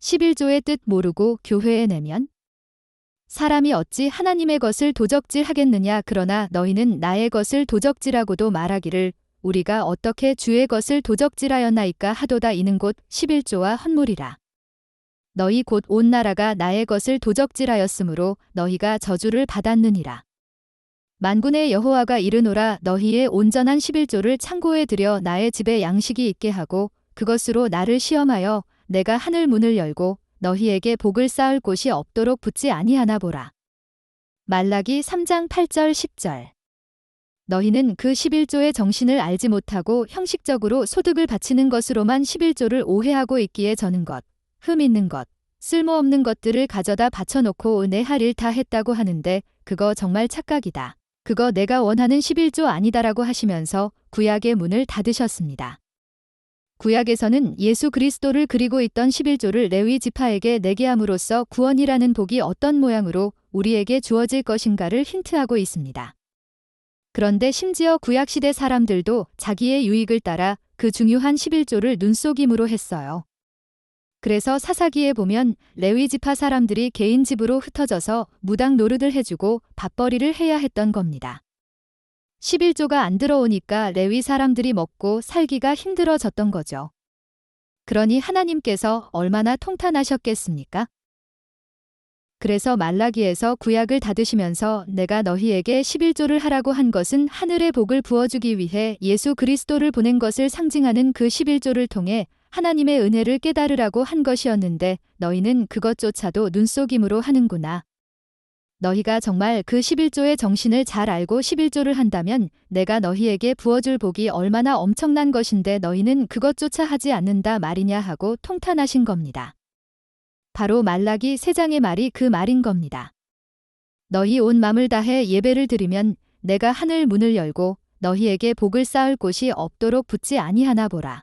11조의 뜻 모르고 교회에 내면 사람이 어찌 하나님의 것을 도적질하겠느냐. 그러나 너희는 나의 것을 도적질하고도 말하기를 우리가 어떻게 주의 것을 도적질하였나이까 하도다. 이는 곧 11조와 헌물이라. 너희 곧 온 나라가 나의 것을 도적질하였으므로 너희가 저주를 받았느니라. 만군의 여호와가 이르노라. 너희의 온전한 11조를 창고에 들여 나의 집에 양식이 있게 하고 그것으로 나를 시험하여 내가 하늘 문을 열고 너희에게 복을 쌓을 곳이 없도록 붙지 아니하나 보라. 말라기 3장 8절 10절. 너희는 그 11조의 정신을 알지 못하고 형식적으로 소득을 바치는 것으로만 11조를 오해하고 있기에 저는 것, 흠 있는 것, 쓸모없는 것들을 가져다 바쳐놓고 내 할 일 다 했다고 하는데 그거 정말 착각이다. 그거 내가 원하는 11조 아니다라고 하시면서 구약의 문을 닫으셨습니다. 구약에서는 예수 그리스도를 그리고 있던 11조를 레위 지파에게 내게 함으로써 구원이라는 복이 어떤 모양으로 우리에게 주어질 것인가를 힌트하고 있습니다. 그런데 심지어 구약시대 사람들도 자기의 유익을 따라 그 중요한 11조를 눈속임으로 했어요. 그래서 사사기에 보면 레위 지파 사람들이 개인 집으로 흩어져서 무당 노릇을 해주고 밥벌이를 해야 했던 겁니다. 11조가 안 들어오니까 레위 사람들이 먹고 살기가 힘들어졌던 거죠. 그러니 하나님께서 얼마나 통탄하셨겠습니까? 그래서 말라기에서 구약을 닫으시면서 내가 너희에게 11조를 하라고 한 것은 하늘의 복을 부어주기 위해 예수 그리스도를 보낸 것을 상징하는 그 11조를 통해 하나님의 은혜를 깨달으라고 한 것이었는데 너희는 그것조차도 눈속임으로 하는구나. 너희가 정말 그 11조의 정신을 잘 알고 11조를 한다면 내가 너희에게 부어줄 복이 얼마나 엄청난 것인데 너희는 그것조차 하지 않는다 말이냐 하고 통탄하신 겁니다. 바로 말라기 3장의 말이 그 말인 겁니다. 너희 온 맘을 다해 예배를 드리면 내가 하늘 문을 열고 너희에게 복을 쌓을 곳이 없도록 붙지 아니하나 보라.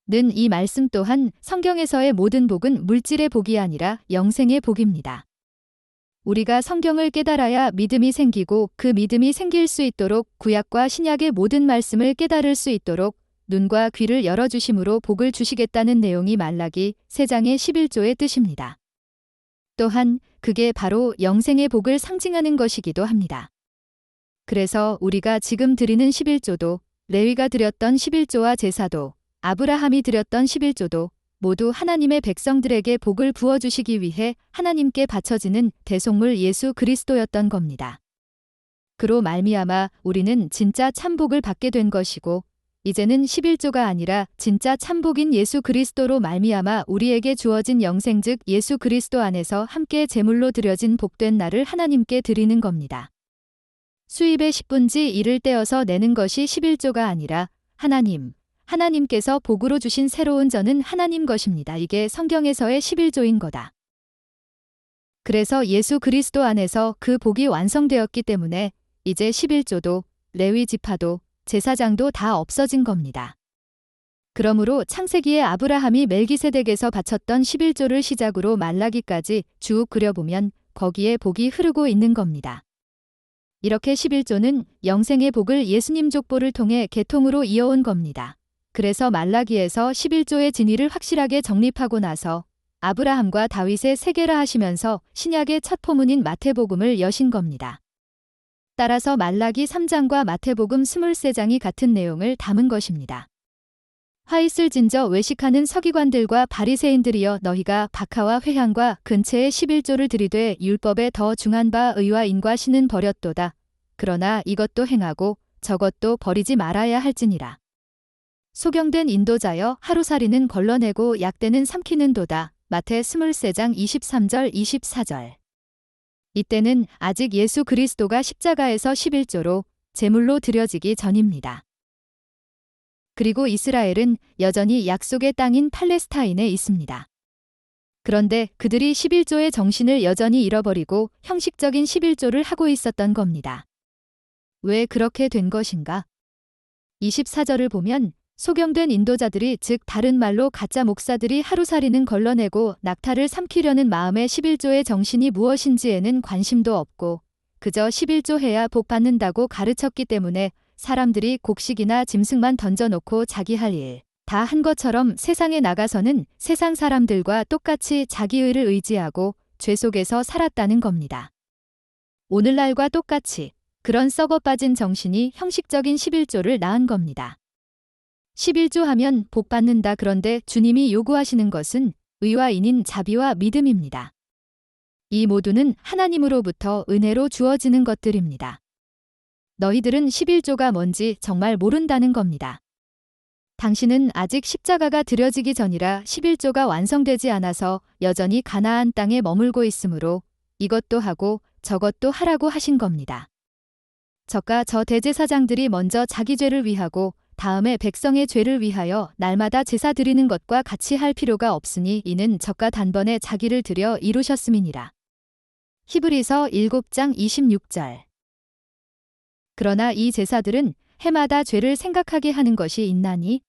는 이 말씀 또한 성경에서의 모든 복은 물질의 복이 아니라 영생의 복입니다. 우리가 성경을 깨달아야 믿음이 생기고 그 믿음이 생길 수 있도록 구약과 신약의 모든 말씀을 깨달을 수 있도록 눈과 귀를 열어주심으로 복을 주시겠다는 내용이 말라기 3장의 11조의 뜻입니다. 또한 그게 바로 영생의 복을 상징하는 것이기도 합니다. 그래서 우리가 지금 드리는 11조도 레위가 드렸던 11조와 제사도 아브라함이 드렸던 11조도 모두 하나님의 백성들에게 복을 부어주시기 위해 하나님께 바쳐지는 대속물 예수 그리스도였던 겁니다. 그로 말미암아 우리는 진짜 참복을 받게 된 것이고 이제는 11조가 아니라 진짜 참복인 예수 그리스도로 말미암아 우리에게 주어진 영생 즉 예수 그리스도 안에서 함께 제물로 드려진 복된 날을 하나님께 드리는 겁니다. 수입의 10분지 1을 떼어서 내는 것이 11조가 아니라 하나님께서 복으로 주신 새로운 전은 하나님 것입니다. 이게 성경에서의 11조인 거다. 그래서 예수 그리스도 안에서 그 복이 완성되었기 때문에 이제 11조도 레위 지파도 제사장도 다 없어진 겁니다. 그러므로 창세기에 아브라함이 멜기세덱에서 바쳤던 11조를 시작으로 말라기까지 쭉 그려보면 거기에 복이 흐르고 있는 겁니다. 이렇게 11조는 영생의 복을 예수님 족보를 통해 계통으로 이어온 겁니다. 그래서 말라기에서 11조의 진위를 확실하게 정립하고 나서 아브라함과 다윗의 세계라 하시면서 신약의 첫 포문인 마태복음을 여신 겁니다. 따라서 말라기 3장과 마태복음 23장이 같은 내용을 담은 것입니다. 화 있을 진저 외식하는 서기관들과 바리새인들이여 너희가 박하와 회향과 근체의 11조를 들이되 율법에 더 중한 바 의와 인과 신은 버렸도다. 그러나 이것도 행하고 저것도 버리지 말아야 할지니라. 소경된 인도자여 하루살이는 걸러내고 약대는 삼키는도다. 마태 23장 23절 24절. 이때는 아직 예수 그리스도가 십자가에서 11조로 제물로 드려지기 전입니다. 그리고 이스라엘은 여전히 약속의 땅인 팔레스타인에 있습니다. 그런데 그들이 11조의 정신을 여전히 잃어버리고 형식적인 11조를 하고 있었던 겁니다. 왜 그렇게 된 것인가? 24절을 보면 소경된 인도자들이 즉 다른 말로 가짜 목사들이 하루살이는 걸러내고 낙타를 삼키려는 마음의 11조의 정신이 무엇인지에는 관심도 없고 그저 11조 해야 복 받는다고 가르쳤기 때문에 사람들이 곡식이나 짐승만 던져놓고 자기 할 일, 다 한 것처럼 세상에 나가서는 세상 사람들과 똑같이 자기의를 의지하고 죄 속에서 살았다는 겁니다. 오늘날과 똑같이 그런 썩어 빠진 정신이 형식적인 11조를 낳은 겁니다. 11조 하면 복 받는다. 그런데 주님이 요구하시는 것은 의와 인인 자비와 믿음입니다. 이 모두는 하나님으로부터 은혜로 주어지는 것들입니다. 너희들은 11조가 뭔지 정말 모른다는 겁니다. 당신은 아직 십자가가 드려지기 전이라 11조가 완성되지 않아서 여전히 가나안 땅에 머물고 있으므로 이것도 하고 저것도 하라고 하신 겁니다. 저가 저 대제사장들이 먼저 자기 죄를 위하고 다음에 백성의 죄를 위하여 날마다 제사 드리는 것과 같이 할 필요가 없으니 이는 저가 단번에 자기를 드려 이루셨음이니라. 히브리서 7장 26절. 그러나 이 제사들은 해마다 죄를 생각하게 하는 것이 있나니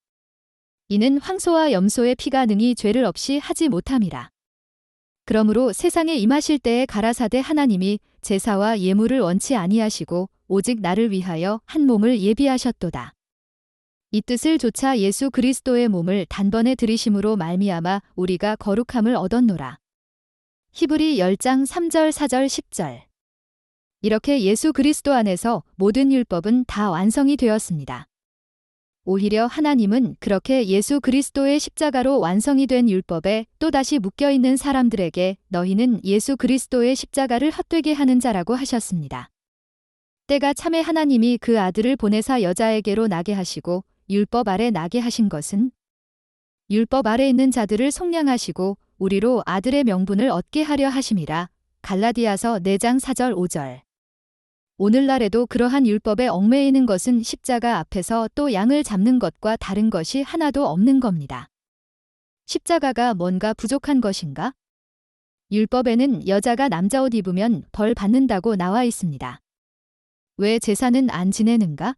이는 황소와 염소의 피가 능히 죄를 없이 하지 못함이라. 그러므로 세상에 임하실 때에 가라사대 하나님이 제사와 예물을 원치 아니하시고 오직 나를 위하여 한 몸을 예비하셨도다. 이 뜻을 조차 예수 그리스도의 몸을 단번에 들이심으로 말미암아 우리가 거룩함을 얻었노라. 히브리 10장 3절 4절 10절. 이렇게 예수 그리스도 안에서 모든 율법은 다 완성이 되었습니다. 오히려 하나님은 그렇게 예수 그리스도의 십자가로 완성이 된 율법에 또다시 묶여있는 사람들에게 너희는 예수 그리스도의 십자가를 헛되게 하는 자라고 하셨습니다. 때가 참에 하나님이 그 아들을 보내사 여자에게로 나게 하시고 율법 아래 나게 하신 것은 율법 아래 있는 자들을 속량하시고 우리로 아들의 명분을 얻게 하려 하심이라. 갈라디아서 4장 4절 5절. 오늘날에도 그러한 율법에 얽매이는 것은 십자가 앞에서 또 양을 잡는 것과 다른 것이 하나도 없는 겁니다. 십자가가 뭔가 부족한 것인가? 율법에는 여자가 남자 옷 입으면 벌 받는다고 나와 있습니다. 왜 제사는 안 지내는가?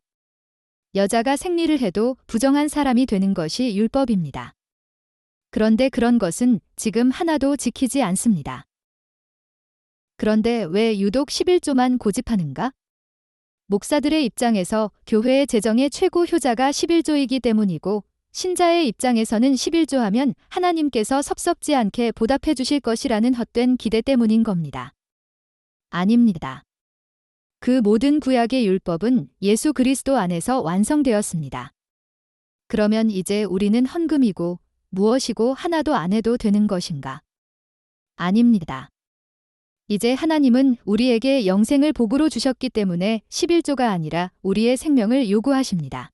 여자가 생리를 해도 부정한 사람이 되는 것이 율법입니다. 그런데 그런 것은 지금 하나도 지키지 않습니다. 그런데 왜 유독 11조만 고집하는가? 목사들의 입장에서 교회의 재정의 최고 효자가 11조이기 때문이고 신자의 입장에서는 11조 하면 하나님께서 섭섭지 않게 보답해 주실 것이라는 헛된 기대 때문인 겁니다. 아닙니다. 그 모든 구약의 율법은 예수 그리스도 안에서 완성되었습니다. 그러면 이제 우리는 헌금이고 무엇이고 하나도 안 해도 되는 것인가? 아닙니다. 이제 하나님은 우리에게 영생을 복으로 주셨기 때문에 11조가 아니라 우리의 생명을 요구하십니다.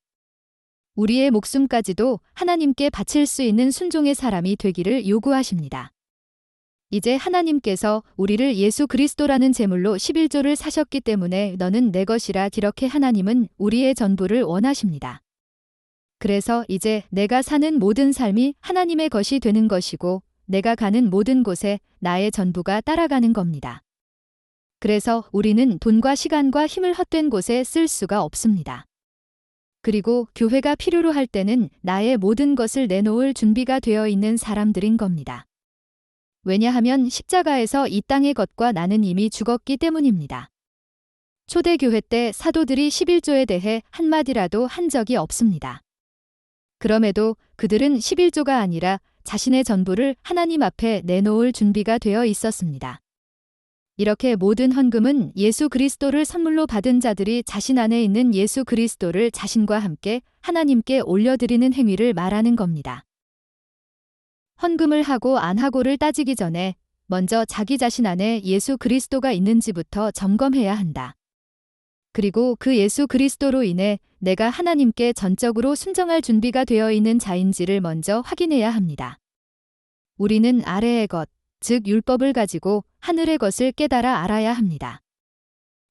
우리의 목숨까지도 하나님께 바칠 수 있는 순종의 사람이 되기를 요구하십니다. 이제 하나님께서 우리를 예수 그리스도라는 제물로 11조를 사셨기 때문에 너는 내 것이라 이렇게 하나님은 우리의 전부를 원하십니다. 그래서 이제 내가 사는 모든 삶이 하나님의 것이 되는 것이고 내가 가는 모든 곳에 나의 전부가 따라가는 겁니다. 그래서 우리는 돈과 시간과 힘을 헛된 곳에 쓸 수가 없습니다. 그리고 교회가 필요로 할 때는 나의 모든 것을 내놓을 준비가 되어 있는 사람들인 겁니다. 왜냐하면 십자가에서 이 땅의 것과 나는 이미 죽었기 때문입니다. 초대교회 때 사도들이 11조에 대해 한마디라도 한 적이 없습니다. 그럼에도 그들은 11조가 아니라 자신의 전부를 하나님 앞에 내놓을 준비가 되어 있었습니다. 이렇게 모든 헌금은 예수 그리스도를 선물로 받은 자들이 자신 안에 있는 예수 그리스도를 자신과 함께 하나님께 올려드리는 행위를 말하는 겁니다. 헌금을 하고 안 하고를 따지기 전에 먼저 자기 자신 안에 예수 그리스도가 있는지부터 점검해야 한다. 그리고 그 예수 그리스도로 인해 내가 하나님께 전적으로 순종할 준비가 되어 있는 자인지를 먼저 확인해야 합니다. 우리는 아래의 것, 즉 율법을 가지고 하늘의 것을 깨달아 알아야 합니다.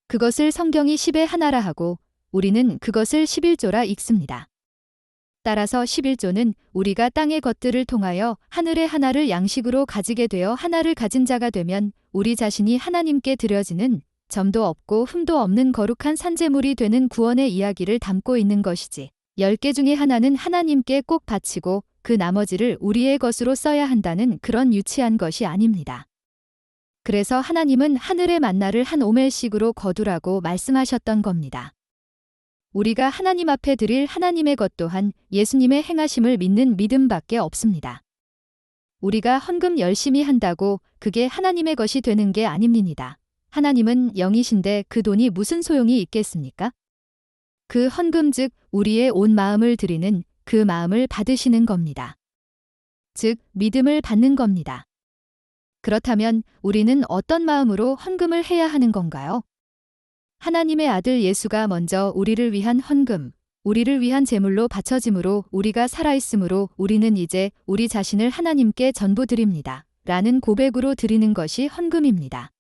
그것을 성경이 10의 하나라 하고 우리는 그것을 11조라 읽습니다. 따라서 11조는 우리가 땅의 것들을 통하여 하늘의 하나를 양식으로 가지게 되어 하나를 가진 자가 되면 우리 자신이 하나님께 드려지는 점도 없고 흠도 없는 거룩한 산제물이 되는 구원의 이야기를 담고 있는 것이지 10개 중에 하나는 하나님께 꼭 바치고 그 나머지를 우리의 것으로 써야 한다는 그런 유치한 것이 아닙니다. 그래서 하나님은 하늘의 만나를 한 오멜씩으로 거두라고 말씀하셨던 겁니다. 우리가 하나님 앞에 드릴 하나님의 것 또한 예수님의 행하심을 믿는 믿음밖에 없습니다. 우리가 헌금 열심히 한다고 그게 하나님의 것이 되는 게 아닙니다. 하나님은 영이신데 그 돈이 무슨 소용이 있겠습니까? 그 헌금 즉 우리의 온 마음을 드리는 그 마음을 받으시는 겁니다. 즉 믿음을 받는 겁니다. 그렇다면 우리는 어떤 마음으로 헌금을 해야 하는 건가요? 하나님의 아들 예수가 먼저 우리를 위한 헌금, 우리를 위한 제물로 바쳐짐으로 우리가 살아있으므로 우리는 이제 우리 자신을 하나님께 전부 드립니다. 라는 고백으로 드리는 것이 헌금입니다.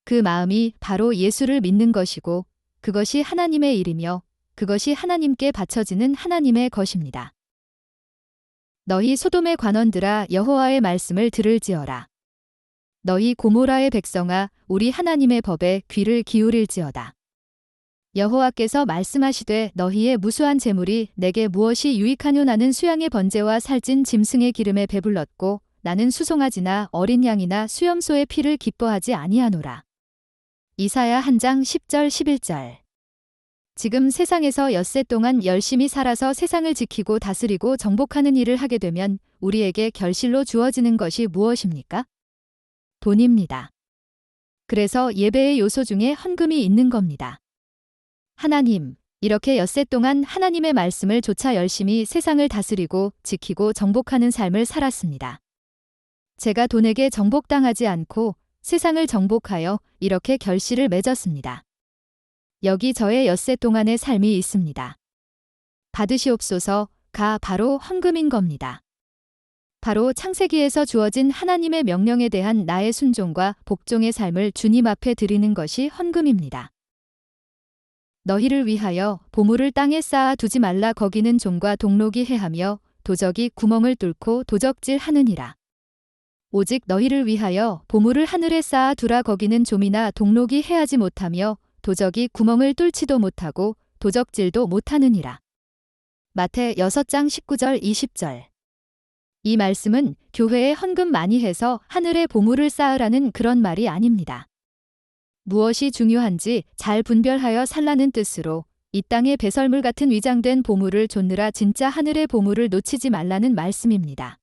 그 마음이 바로 예수를 믿는 것이고 그것이 하나님의 일이며 그것이 하나님께 바쳐지는 하나님의 것입니다. 너희 소돔의 관원들아 여호와의 말씀을 들을지어다. 너희 고모라의 백성아 우리 하나님의 법에 귀를 기울일지어다. 여호와께서 말씀하시되 너희의 무수한 재물이 내게 무엇이 유익하뇨 나는 수양의 번제와 살찐 짐승의 기름에 배불렀고 나는 수송아지나 어린 양이나 수염소의 피를 기뻐하지 아니하노라. 이사야 1장 10절 11절. 지금 세상에서 엿새 동안 열심히 살아서 세상을 지키고 다스리고 정복하는 일을 하게 되면 우리에게 결실로 주어지는 것이 무엇입니까? 돈입니다. 그래서 예배의 요소 중에 헌금이 있는 겁니다. 하나님, 이렇게 엿새 동안 하나님의 말씀을 조차 열심히 세상을 다스리고 지키고 정복하는 삶을 살았습니다. 제가 돈에게 정복당하지 않고 세상을 정복하여 이렇게 결실을 맺었습니다. 여기 저의 엿새 동안의 삶이 있습니다. 받으시옵소서가 바로 헌금인 겁니다. 바로 창세기에서 주어진 하나님의 명령에 대한 나의 순종과 복종의 삶을 주님 앞에 드리는 것이 헌금입니다. 너희를 위하여 보물을 땅에 쌓아 두지 말라 거기는 종과 동록이 해하며 도적이 구멍을 뚫고 도적질 하느니라. 오직 너희를 위하여 보물을 하늘에 쌓아 두라 거기는 좀이나 동록이 해하지 못하며 도적이 구멍을 뚫지도 못하고 도적질도 못하느니라. 마태 6장 19절 20절. 이 말씀은 교회에 헌금 많이 해서 하늘에 보물을 쌓으라는 그런 말이 아닙니다. 무엇이 중요한지 잘 분별하여 살라는 뜻으로 이 땅의 배설물 같은 위장된 보물을 좇느라 진짜 하늘의 보물을 놓치지 말라는 말씀입니다.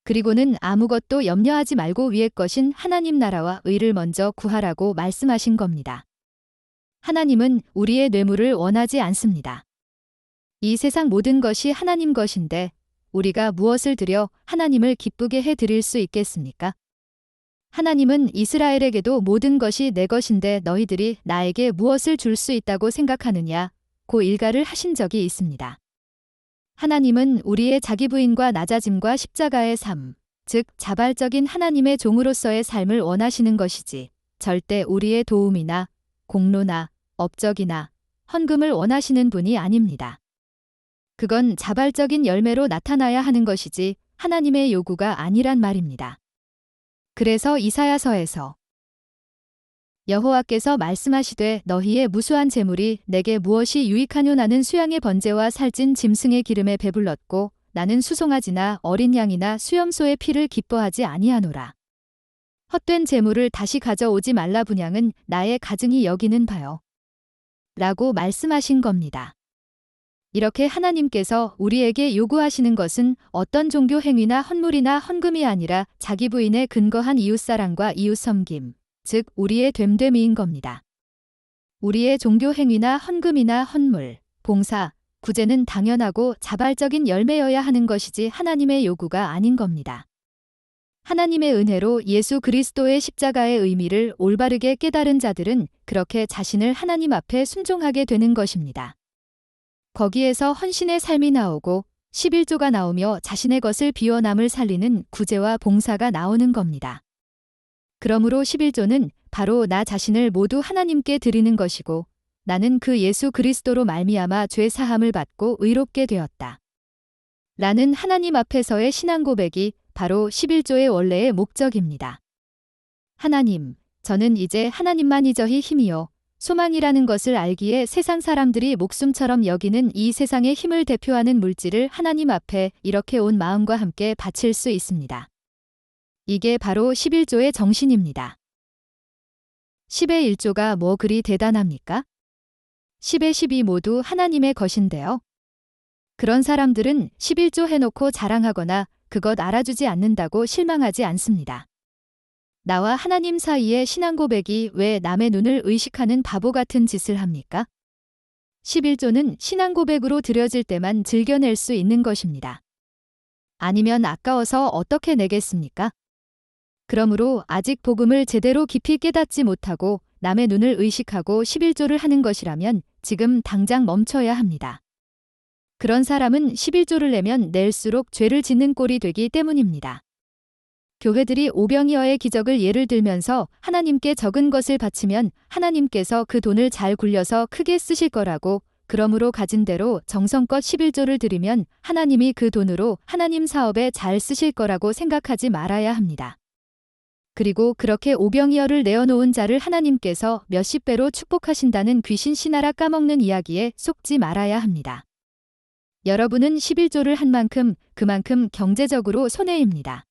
그리고는 아무것도 염려하지 말고 위의 것인 하나님 나라와 의를 먼저 구하라고 말씀하신 겁니다. 하나님은 우리의 뇌물을 원하지 않습니다. 이 세상 모든 것이 하나님 것인데 우리가 무엇을 드려 하나님을 기쁘게 해 드릴 수 있겠습니까? 하나님은 이스라엘에게도 모든 것이 내 것인데 너희들이 나에게 무엇을 줄 수 있다고 생각하느냐 고 일가를 하신 적이 있습니다. 하나님은 우리의 자기 부인과 낮아짐과 십자가의 삶, 즉 자발적인 하나님의 종으로서의 삶을 원하시는 것이지 절대 우리의 도움이나 공로나 업적이나 헌금을 원하시는 분이 아닙니다. 그건 자발적인 열매로 나타나야 하는 것이지 하나님의 요구가 아니란 말입니다. 그래서 이사야서에서 여호와께서 말씀하시되 너희의 무수한 재물이 내게 무엇이 유익하뇨 나는 수양의 번제와 살찐 짐승의 기름에 배불렀고 나는 수송아지나 어린 양이나 수염소의 피를 기뻐하지 아니하노라. 헛된 재물을 다시 가져오지 말라 분양은 나의 가증이 여기는 바요. 라고 말씀하신 겁니다. 이렇게 하나님께서 우리에게 요구하시는 것은 어떤 종교 행위나 헌물이나 헌금이 아니라 자기 부인에 근거한 이웃사랑과 이웃섬김, 즉 우리의 됨됨이인 겁니다. 우리의 종교 행위나 헌금이나 헌물, 봉사, 구제는 당연하고 자발적인 열매여야 하는 것이지 하나님의 요구가 아닌 겁니다. 하나님의 은혜로 예수 그리스도의 십자가의 의미를 올바르게 깨달은 자들은 그렇게 자신을 하나님 앞에 순종하게 되는 것입니다. 거기에서 헌신의 삶이 나오고 11조가 나오며 자신의 것을 비워 남을 살리는 구제와 봉사가 나오는 겁니다. 그러므로 11조는 바로 나 자신을 모두 하나님께 드리는 것이고 나는 그 예수 그리스도로 말미암아 죄 사함을 받고 의롭게 되었다. 라는 하나님 앞에서의 신앙 고백이 바로 11조의 원래의 목적입니다. 하나님, 저는 이제 하나님만이저히 힘이요 소망이라는 것을 알기에 세상 사람들이 목숨처럼 여기는 이 세상의 힘을 대표하는 물질을 하나님 앞에 이렇게 온 마음과 함께 바칠 수 있습니다. 이게 바로 11조의 정신입니다. 10의 1조가 뭐 그리 대단합니까? 10의 12 모두 하나님의 것인데요. 그런 사람들은 11조 해놓고 자랑하거나 그것 알아주지 않는다고 실망하지 않습니다. 나와 하나님 사이의 신앙 고백이 왜 남의 눈을 의식하는 바보 같은 짓을 합니까? 11조는 신앙 고백으로 드려질 때만 즐겨낼 수 있는 것입니다. 아니면 아까워서 어떻게 내겠습니까? 그러므로 아직 복음을 제대로 깊이 깨닫지 못하고 남의 눈을 의식하고 11조를 하는 것이라면 지금 당장 멈춰야 합니다. 그런 사람은 11조를 내면 낼수록 죄를 짓는 꼴이 되기 때문입니다. 교회들이 오병이어의 기적을 예를 들면서 하나님께 적은 것을 바치면 하나님께서 그 돈을 잘 굴려서 크게 쓰실 거라고, 그러므로 가진 대로 정성껏 11조를 드리면 하나님이 그 돈으로 하나님 사업에 잘 쓰실 거라고 생각하지 말아야 합니다. 그리고 그렇게 오병이어를 내어놓은 자를 하나님께서 몇십 배로 축복하신다는 귀신 신하라 까먹는 이야기에 속지 말아야 합니다. 여러분은 11조를 한 만큼 그만큼 경제적으로 손해입니다.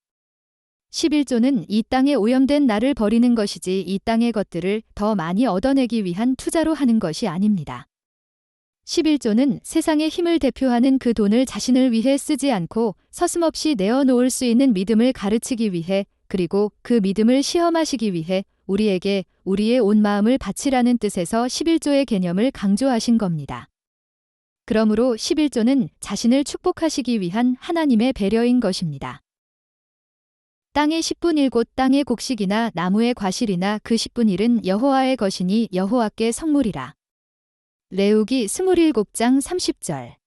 11조는 이 땅에 오염된 나를 버리는 것이지 이 땅의 것들을 더 많이 얻어내기 위한 투자로 하는 것이 아닙니다. 11조는 세상의 힘을 대표하는 그 돈을 자신을 위해 쓰지 않고 서슴없이 내어놓을 수 있는 믿음을 가르치기 위해, 그리고 그 믿음을 시험하시기 위해 우리에게 우리의 온 마음을 바치라는 뜻에서 11조의 개념을 강조하신 겁니다. 그러므로 11조는 자신을 축복하시기 위한 하나님의 배려인 것입니다. 땅의 10분 1 곧 땅의 곡식이나 나무의 과실이나 그 10분 1은 여호와의 것이니 여호와께 성물이라. 레위기 27장 30절.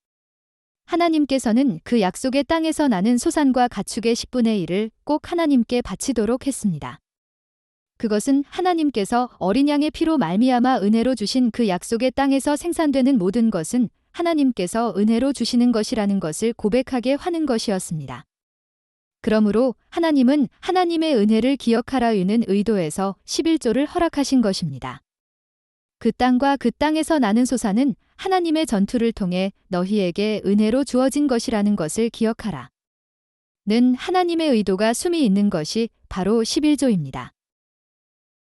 하나님께서는 그 약속의 땅에서 나는 소산과 가축의 10분의 1을 꼭 하나님께 바치도록 했습니다. 그것은 하나님께서 어린 양의 피로 말미암아 은혜로 주신 그 약속의 땅에서 생산되는 모든 것은 하나님께서 은혜로 주시는 것이라는 것을 고백하게 하는 것이었습니다. 그러므로 하나님은 하나님의 은혜를 기억하라는 의도에서 11조를 허락하신 것입니다. 그 땅과 그 땅에서 나는 소산은 하나님의 전투를 통해 너희에게 은혜로 주어진 것이라는 것을 기억하라. 는 하나님의 의도가 숨이 있는 것이 바로 11조입니다.